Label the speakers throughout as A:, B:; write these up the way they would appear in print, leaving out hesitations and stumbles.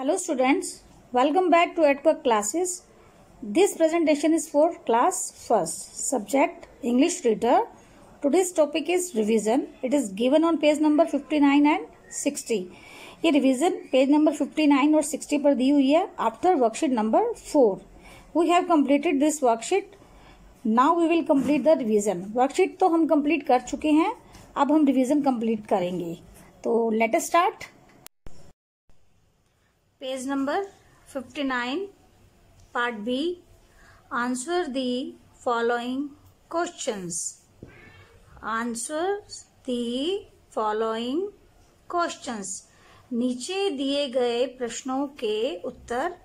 A: Hello students, welcome back to EdQuack classes. This presentation is for class first, subject English reader. Today's topic is revision. It is given on page number 59 and 60. ये revision page number 59 और 60 पर दी हुई है after worksheet number 4. We have completed this worksheet. Now we will complete the revision. Worksheet तो हम complete कर चुके हैं, अब हम revision complete करेंगे. तो let us start. Page number 59, part B. Answer the following questions. Answer the following questions. नीचे दिए गए प्रश्नों के उत्तर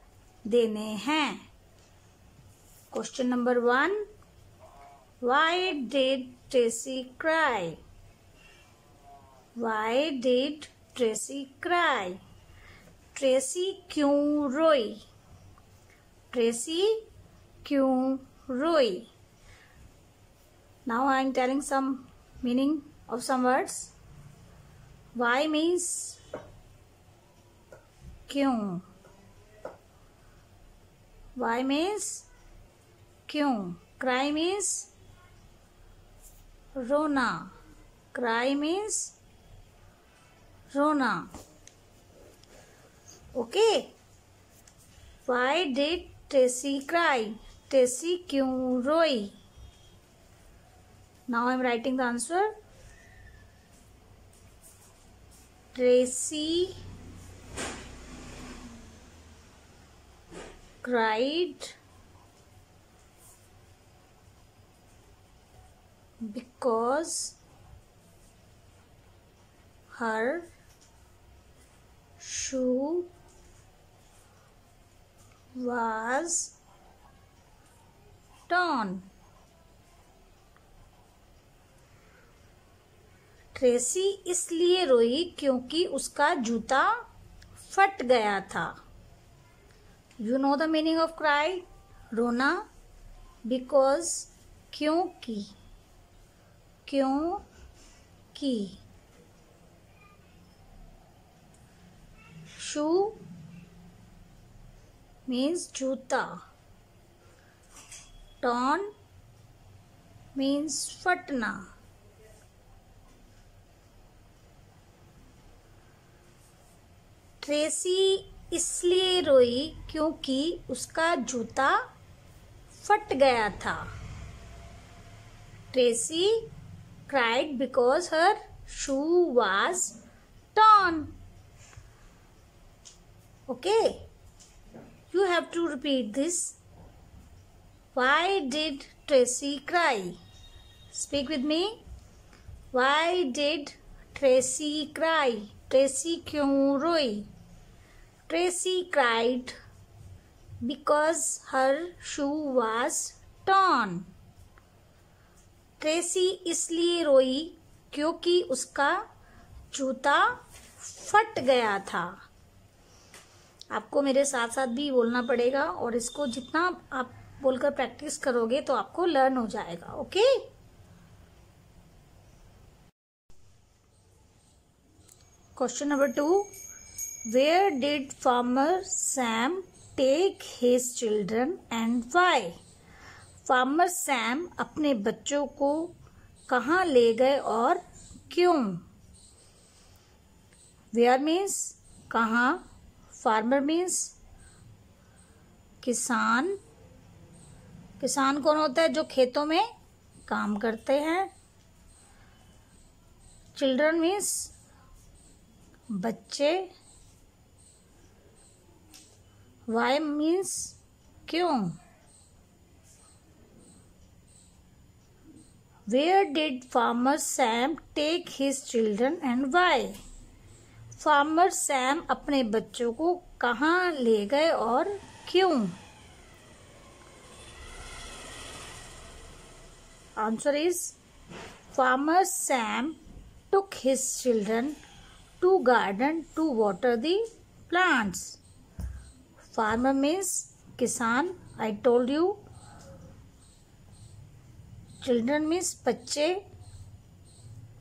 A: देने हैं. Question number 1. Why did Tracy cry? Why did Tracy cry? Tracy क्यों रोई? ट्रेसी क्यों रोई? Now I am telling some meaning of some words. Why means क्यों. Why means क्यों. Cry means रोना. Cry means रोना. Okay. Why did Tracy cry? Tracy क्यों रोई? Now I am writing the answer. Tracy cried because her shoe was torn. Tracy इसलिए रोई क्योंकि उसका जूता फट गया था. You know the meaning of cry. रोना. बिकॉज क्योंकि. क्योंकि. शू means जूता. torn means फटना. ट्रेसी इसलिए रोई क्योंकि उसका जूता फट गया था. Tracy cried because her shoe was torn. Okay. You have to repeat this. Why did Tracy cry? Speak with me. Why did Tracy cry? Tracy क्यों रोई? Tracy cried because her shoe was torn. Tracy इसलिए रोई क्योंकि उसका जूता फट गया था. आपको मेरे साथ साथ भी बोलना पड़ेगा और इसको जितना आप बोलकर प्रैक्टिस करोगे तो आपको लर्न हो जाएगा. Okay. Question number 2. Where did farmer Sam take his children and why? Farmer Sam अपने बच्चों को कहाँ ले गए और क्यों? वेयर मीन्स कहाँ. फार्मर मीन्स किसान. किसान कौन होता है? जो खेतों में काम करते हैं. चिल्ड्रन मीन्स बच्चे. वाई मीन्स क्यों. Where did farmer Sam take his children and why? Farmer Sam अपने बच्चों को कहाँ ले गए और क्यों? Answer is farmer Sam took his children to garden to water the plants. Farmer means किसान. I told you. Children means बच्चे.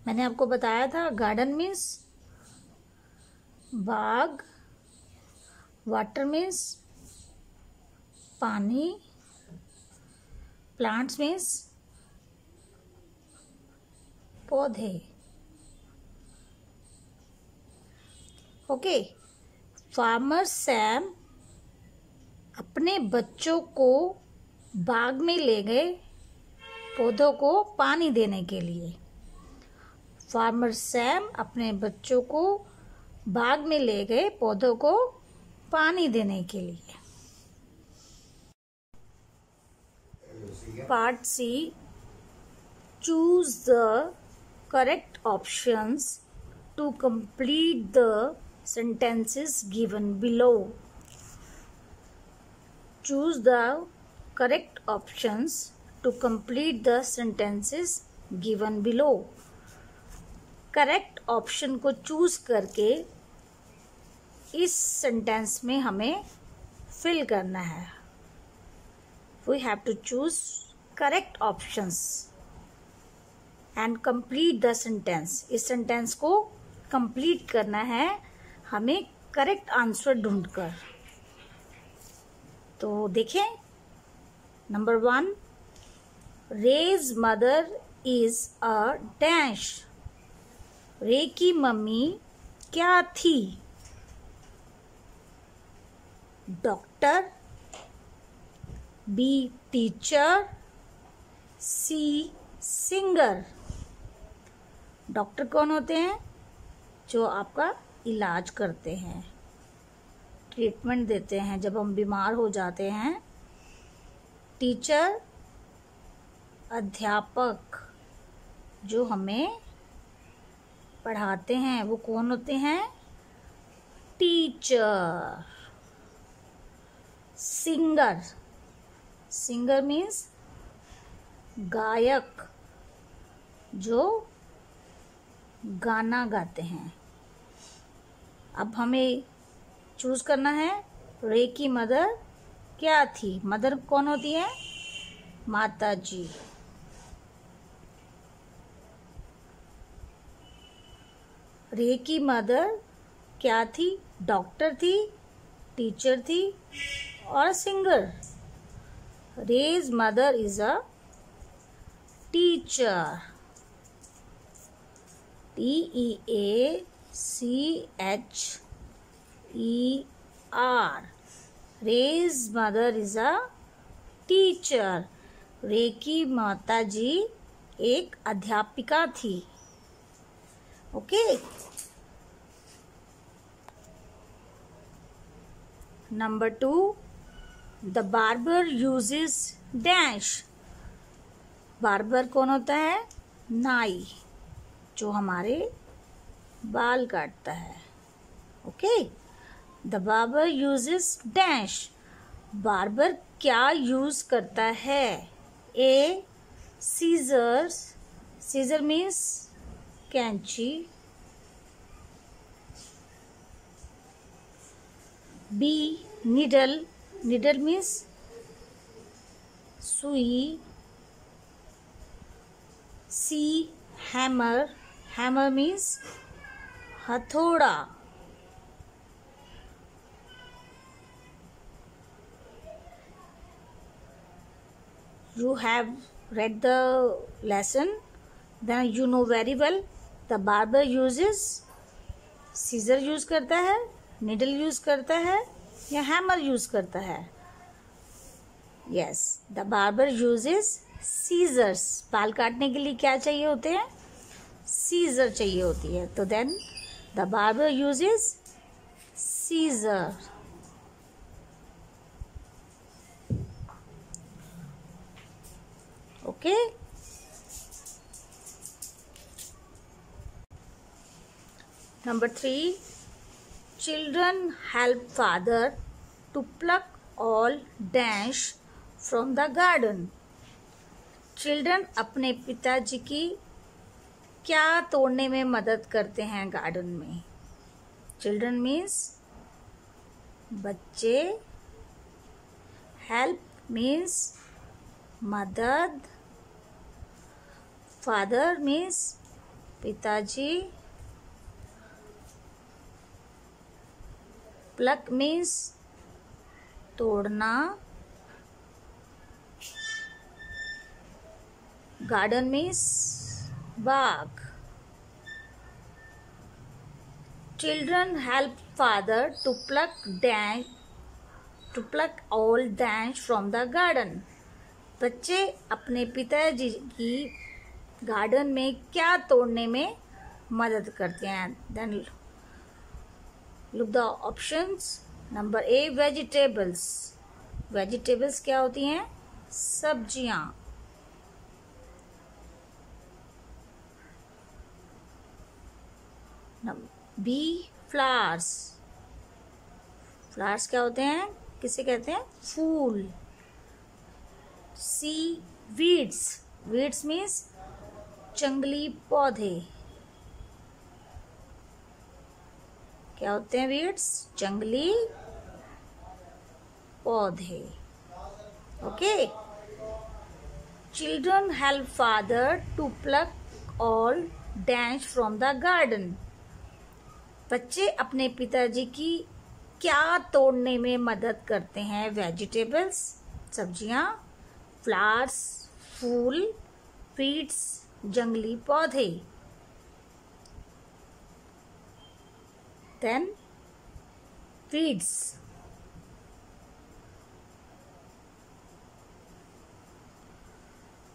A: मैंने आपको बताया था. Garden means बाग. वाटर मीन्स पानी, प्लांट्स मीन्स पौधे। ओके, फार्मर सैम अपने बच्चों को बाग में ले गए पौधों को पानी देने के लिए। फार्मर सैम अपने बच्चों को बाग में ले गए पौधों को पानी देने के लिए। Part C, choose the correct options to complete the sentences given below. Choose the correct options to complete the sentences given below. Correct option को चूज करके इस सेंटेंस में हमें फिल करना है। We have to choose correct options and complete the sentence. इस sentence को complete करना है हमें करेक्ट आंसर ढूंढकर। तो देखें, number 1, Ray's mother is a dash. Ray की मम्मी क्या थी? Doctor, B teacher, C singer. Doctor कौन होते हैं? जो आपका इलाज करते हैं, ट्रीटमेंट देते हैं जब हम बीमार हो जाते हैं। टीचर, अध्यापक जो हमें पढ़ाते हैं वो कौन होते हैं? टीचर। सिंगर, सिंगर मीन्स गायक जो गाना गाते हैं। अब हमें चूज करना है रे की मदर क्या थी? मदर कौन होती है? माता जी। रे की मदर क्या थी? डॉक्टर थी, टीचर थी और singer. Ray's mother is a teacher. TEACHER। Ray's mother is a teacher. Ray की माता जी एक अध्यापिका थी। Okay, number 2, the barber uses dash. Barber कौन होता है? नाई जो हमारे बाल काटता है। Okay, the barber uses dash. Barber क्या यूज करता है? ए सीजर्स, सीजर मीन्स कैंची। बी निडल, निडल मीन्स सुई। सी हैमर, हैमर मीन्स हथौड़ा। You have read the lesson, then you know very well the barber uses scissor use करता है, needle use करता है या हैमर यूज करता है। Yes, the barber uses scissors। बाल काटने के लिए क्या चाहिए होते हैं? सीजर चाहिए होती है। तो then the barber uses scissor. Okay, number 3, children help father to pluck all dash from the garden. चिल्ड्रन अपने पिताजी की क्या तोड़ने में मदद करते हैं गार्डन में? चिल्ड्रन मीन्स बच्चे, हेल्प मीन्स मदद, फादर मीन्स पिताजी, प्लक मीन्स तोड़ना, गार्डन मीन्स बाग। Children help father to pluck all dash from the garden. बच्चे अपने पिताजी की गार्डन में क्या तोड़ने में मदद करते हैं। Then look the options. Number A vegetables. Vegetables क्या होती हैं? सब्जियां। B flowers. फ्लावर्स क्या होते हैं? किसे कहते हैं? फूल। C weeds. वीड्स मीन्स जंगली पौधे। क्या होते हैं वीड्स? जंगली पौधे। Okay. Children help father to pluck all dash from the garden. बच्चे अपने पिताजी की क्या तोड़ने में मदद करते हैं? वेजिटेबल्स, सब्जियां, फ्लावर्स, फूल, वीड्स, जंगली पौधे। Then weeds.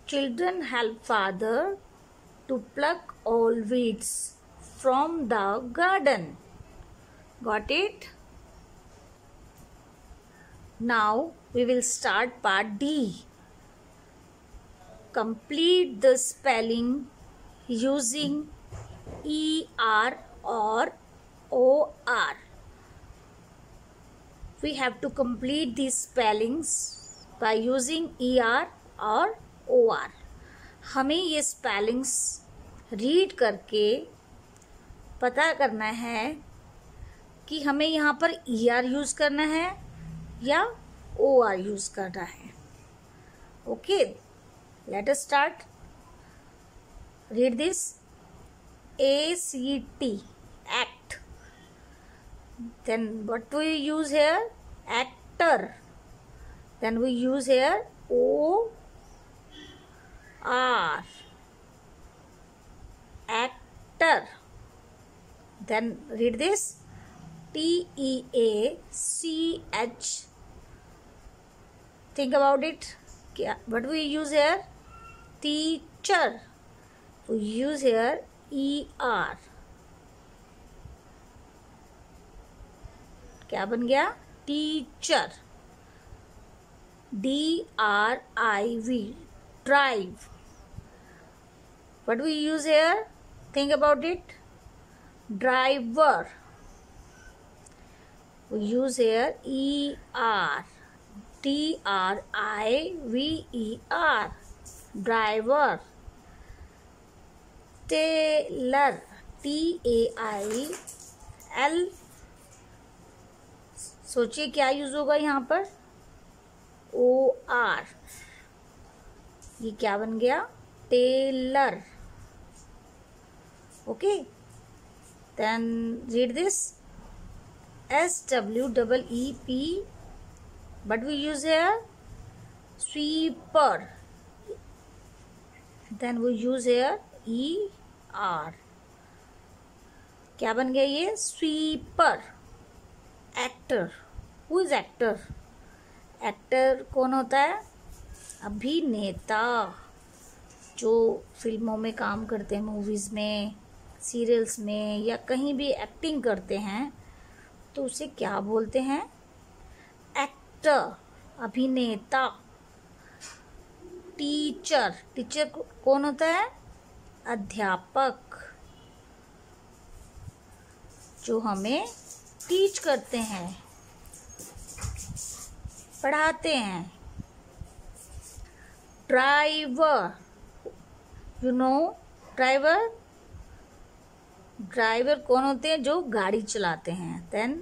A: Children help father to pluck all weeds from the garden. Got it? Now we will start part D. Complete the spelling using ER or OR. We have to complete these spellings by using ER or OR. हमें ये spellings read करके पता करना है कि हमें यहाँ पर ER यूज़ करना है या OR यूज़ करना है। Okay, let us start. Read this. ACT, act. Then what we use here? Actor. Then we use here OR. Actor. Then read this. TEACH. Think about it. What we use here? Teacher. We use here ER. क्या बन गया? Teacher. DRIV, drive. What we use here? Think about it. Driver. We use here ER. TRIVER. Driver. Tailor. TAIL. सोचिए क्या use होगा यहाँ पर? OR. ये क्या बन गया? Tailor. Okay, then read this. SWEEP. But we use here sweeper. Then we use here ER. क्या बन गया ये? Sweeper. Actor. Who is actor? Actor कौन होता है? अभिनेता, जो फिल्मों में काम करते हैं, मूवीज में, सीरियल्स में या कहीं भी एक्टिंग करते हैं, तो उसे क्या बोलते हैं? एक्टर, अभिनेता। टीचर। टीचर कौन होता है? अध्यापक, जो हमें टीच करते हैं, पढ़ाते हैं। Driver. You know driver? Driver कौन होते हैं? जो गाड़ी चलाते हैं। देन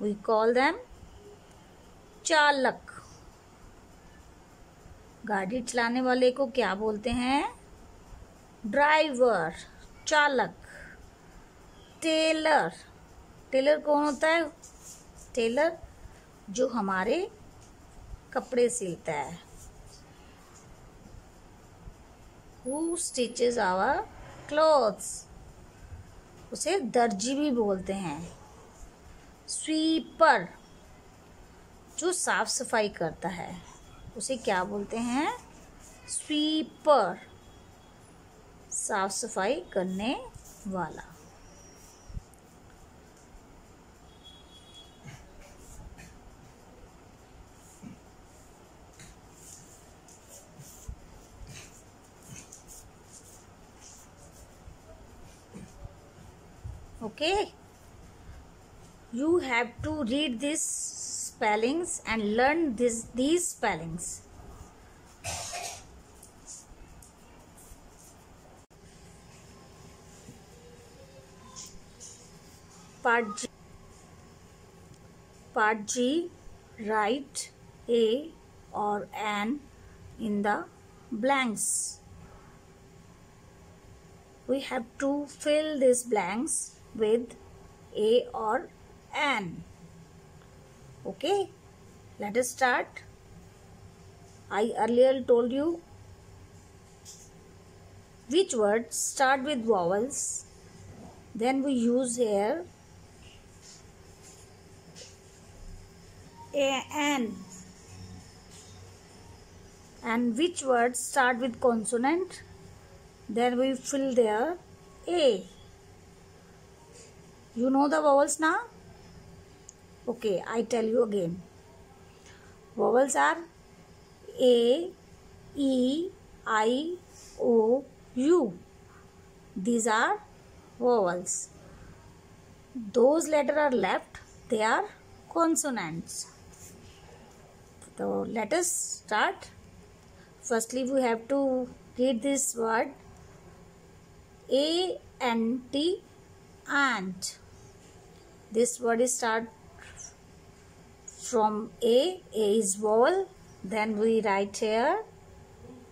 A: वी कॉल देम चालक। गाड़ी चलाने वाले को क्या बोलते हैं? ड्राइवर, चालक। टेलर। टेलर कौन होता है? टेलर जो हमारे कपड़े सिलता है। Who stitches our clothes? उसे दर्जी भी बोलते हैं। स्वीपर, जो साफ सफाई करता है, उसे क्या बोलते हैं? स्वीपर, साफ सफाई करने वाला। Okay, you have to read these spellings and learn these spellings. Part G, write a or an in the blanks. We have to fill these blanks with a or an. Okay, let us start. I earlier told you which words start with vowels. Then we use here an. And which words start with consonant? Then we fill there a. You know the vowels now? Okay, I tell you again. Vowels are A, E, I, O, U. These are vowels. Those letters are left, they are consonants. So let us start. Firstly, we have to read this word A-N-T, ant. This word is start from A. A is vowel. Then we write here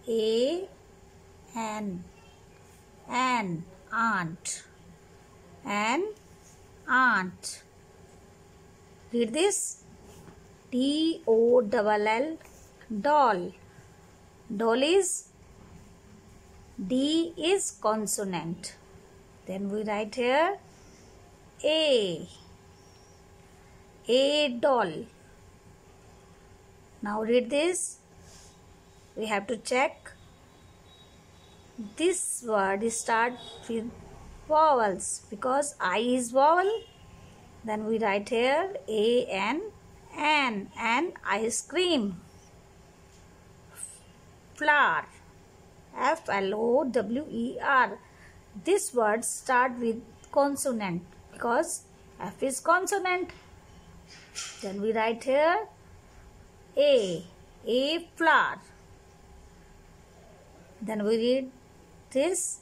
A: A-N, an, ant, an, ant. Read this. D-O-L-L, doll. Doll is D is consonant. Then we write here A doll. Now read this. We have to check. This word start with vowels because I is vowel. Then we write here an ice cream. Flower, F-L-O-W-E-R. This word start with consonant because F is consonant. Then we write here A flower. Then we read this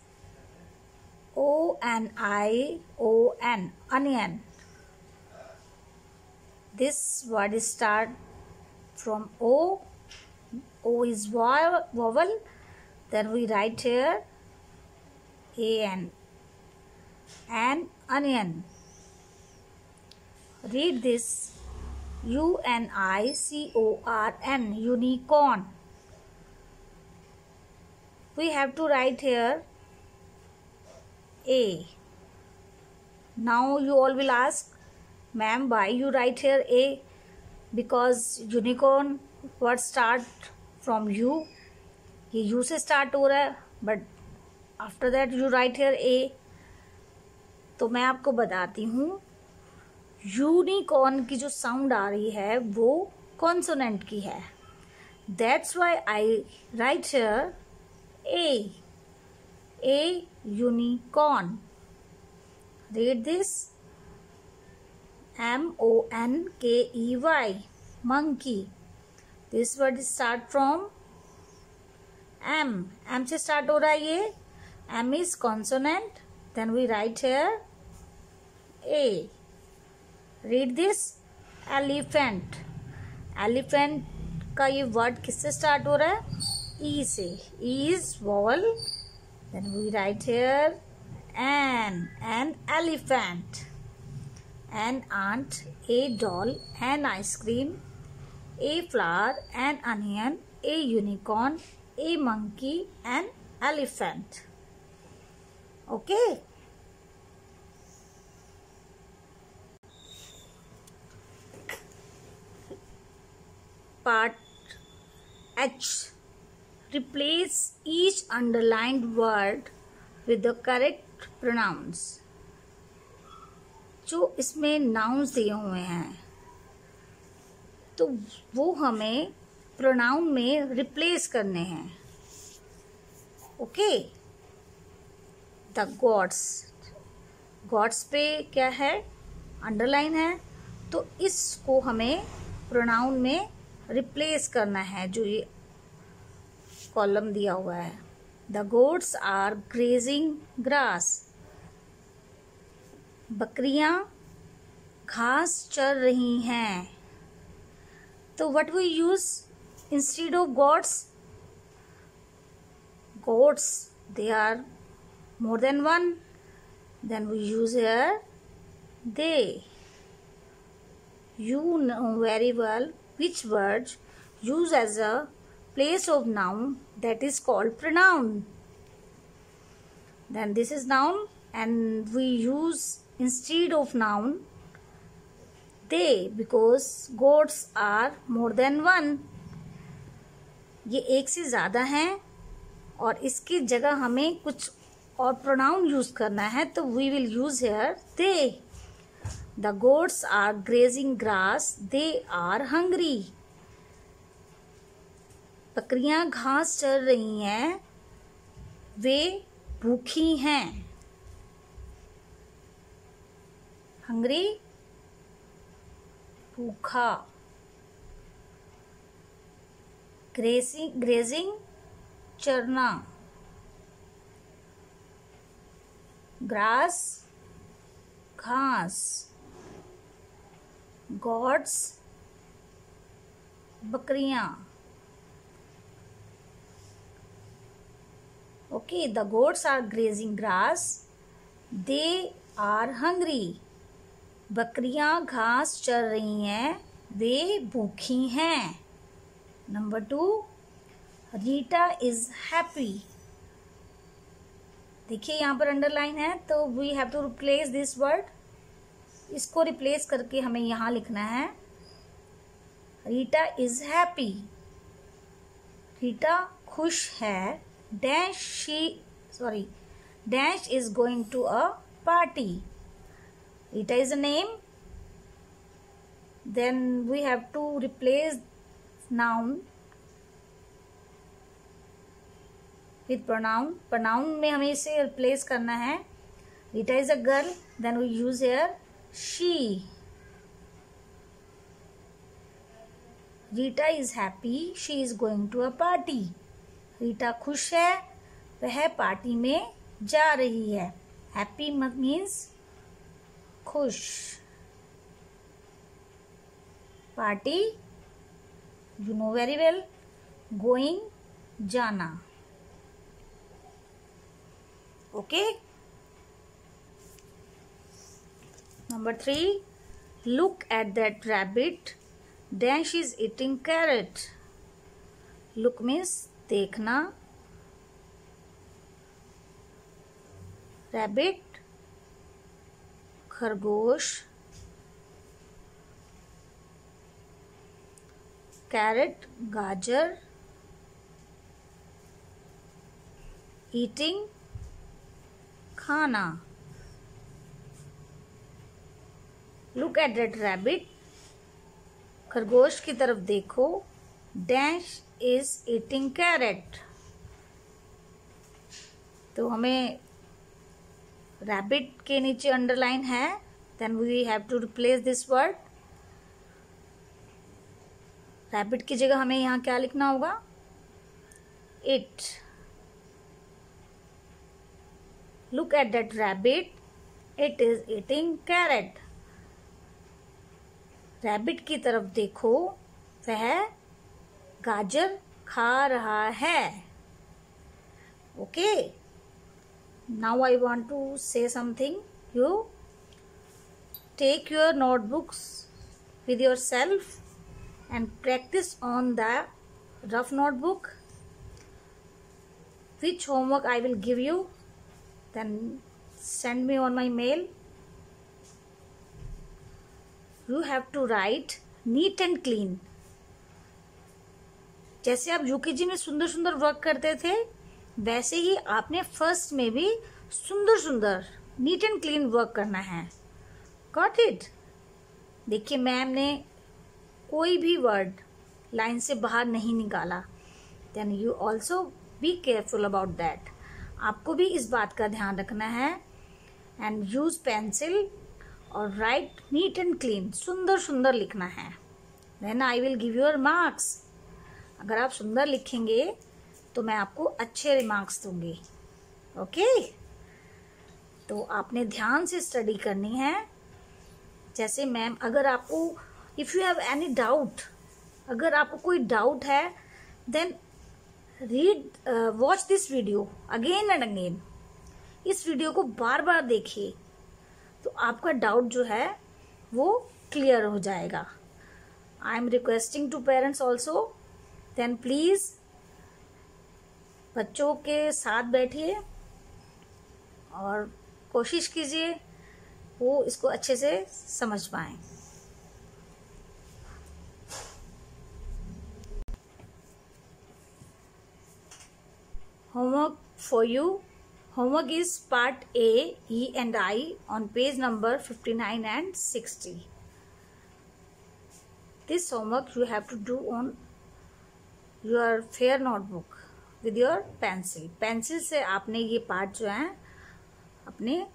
A: O-N-I-O-N, onion. This word start from O. O is vowel. Then we write here an onion. Read this U-N-I-C-O-R-N, unicorn. We have to write here A. Now you all will ask, ma'am, why you write here A? Because unicorn word start from U. ये U से start हो रहा है, but after that you write here A. तो मैं आपको बताती हूँ, यूनिकॉर्न की जो साउंड आ रही है वो कॉन्सोनेंट की है. That's why I write here A unicorn. Read this. M-O-N-K-E-Y, monkey. This word start from M. M से start हो रहा है ये. M is consonant. Then we write here A. Read this. Elephant. Elephant का ये word किससे start हो रहा है? E से. E is vowel. Then we write here an elephant. An ant, a doll, an ice cream, a flower, an onion, a unicorn, a monkey, an elephant. Okay. Part H. Replace each underlined word with the correct pronouns. जो इसमें nouns दिए हुए हैं तो वो हमें pronoun में replace करने हैं. ओके. द गॉड्स, गॉड्स पे क्या है, अंडरलाइन है, तो इसको हमें प्रोनाउन में रिप्लेस करना है. जो ये कॉलम दिया हुआ है, the goats are grazing grass, बकरियां घास चर रही हैं. तो what we use instead of goats? Goats, they are more than one. Then we use here they. You know very well which word use as a place of noun, that is called pronoun. Then this is noun and we use instead of noun they, because goats are more than one. ये एक से ज़्यादा हैं और इसकी जगह हमें कुछ और प्रोनाउन यूज करना है, तो we will use here they. The goats are grazing grass, they are hungry. बकरियां घास चर रही हैं, वे भूखी हैं. hungry, भूखा. ग्रेजिंग चरना. ग्रास घास. गॉड्स बकरियां. Okay. The goats are grazing grass, they are hungry. बकरियां घास चर रही हैं, वे भूखी हैं. Number 2, Rita is happy. देखिए यहाँ पर अंडरलाइन है, तो we have to replace this word. इसको रिप्लेस करके हमें यहाँ लिखना है रीटा इज हैप्पी. रीटा खुश है. Dash is going to a party. Rita is a name. Then we have to replace noun with pronoun. Pronoun में हमें इसे replace करना है. Rita is a girl. Then we use here she. Rita is happy. She is going to a party. Rita खुश है, वह party में जा रही है. Happy means खुश. Party, you know very well. Going, जाना. Okay. Number 3, look at that rabbit, dash is eating carrot. Look means देखना. रैबिट खरगोश. कैरेट गाजर. ईटिंग खाना. लुक एट दैट रैबिट, खरगोश की तरफ देखो. Dash is eating carrot. तो हमें रैबिट के नीचे अंडरलाइन है, then we have to replace this word. Rabbit की जगह हमें यहाँ क्या लिखना होगा? It. Look at that rabbit, it is eating carrot. Rabbit की तरफ देखो, वह गाजर खा रहा है. Okay. Now I want to say something. You take your notebooks with yourself and practice on the rough notebook. Which homework I will give you, then send me on my mail. You have to write neat and clean. जैसे आप UKG में सुंदर सुंदर work करते थे, वैसे ही आपने first में भी सुंदर सुंदर नीट एंड क्लीन वर्क करना है. Got it? देखिए, मैम ने कोई भी वर्ड लाइन से बाहर नहीं निकाला. Then you also be careful about that. आपको भी इस बात का ध्यान रखना है. एंड यूज पेंसिल और राइट नीट एंड क्लीन. सुंदर सुंदर लिखना है. Then I will give your marks. अगर आप सुंदर लिखेंगे तो मैं आपको अच्छे रिमार्क्स दूंगी. ओके? तो आपने ध्यान से स्टडी करनी है. जैसे मैम, अगर आपको if you have any doubt, अगर आपको कोई डाउट है, then read watch this video again and again. इस वीडियो को बार बार देखिए तो आपका डाउट जो है वो क्लियर हो जाएगा. I am requesting to parents also, then please बच्चों के साथ बैठिए और कोशिश कीजिए वो इसको अच्छे से समझ पाए. Homework for you. Homework is part A, E and I on page number 59 and 60. This homework you have to do on your fair notebook with your pencil. Pencil से आपने ये पार्ट जो है अपने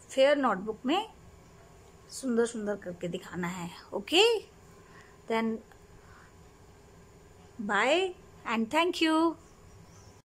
A: फेयर नोटबुक में सुंदर सुंदर करके दिखाना है. Okay? Then bye and thank you.